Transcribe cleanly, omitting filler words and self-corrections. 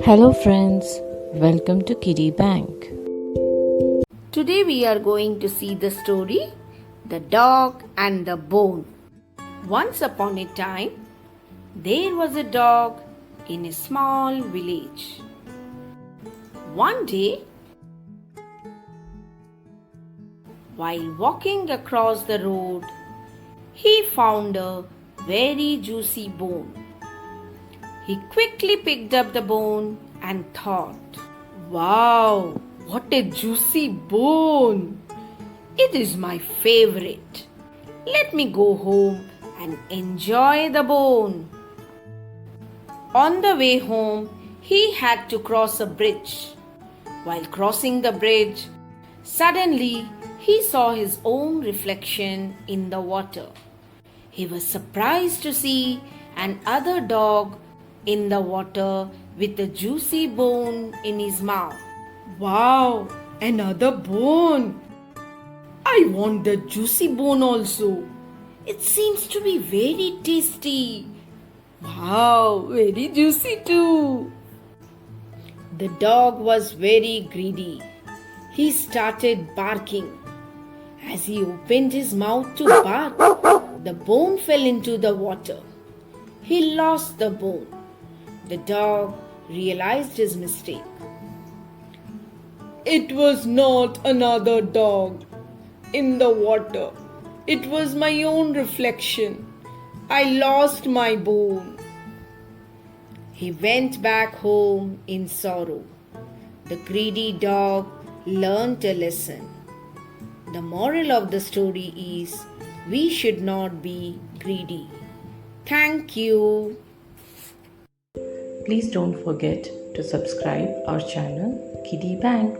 Hello friends, welcome to Kiddie Bank. Today we are going to see the story The Dog and the Bone. Once upon a time, there was a dog in a small village. One day, while walking across the road, he found a very juicy bone. He quickly picked up the bone and thought, "Wow, what a juicy bone! It is my favorite. Let me go home and enjoy the bone." On the way home, he had to cross a bridge. While crossing the bridge, suddenly he saw his own reflection in the water. He was surprised to see another dog in the water with a juicy bone in his mouth. "Wow, another bone! I want the juicy bone also. It seems to be very tasty. Wow, very juicy too." The dog was very greedy. He started barking. As he opened his mouth to bark, the bone fell into the water. He lost the bone. The dog realized his mistake. "It was not another dog in the water. It was my own reflection. I lost my bone." He went back home in sorrow. The greedy dog learned a lesson. The moral of the story is we should not be greedy. Thank you. Please don't forget to subscribe our channel Kiddie Bank.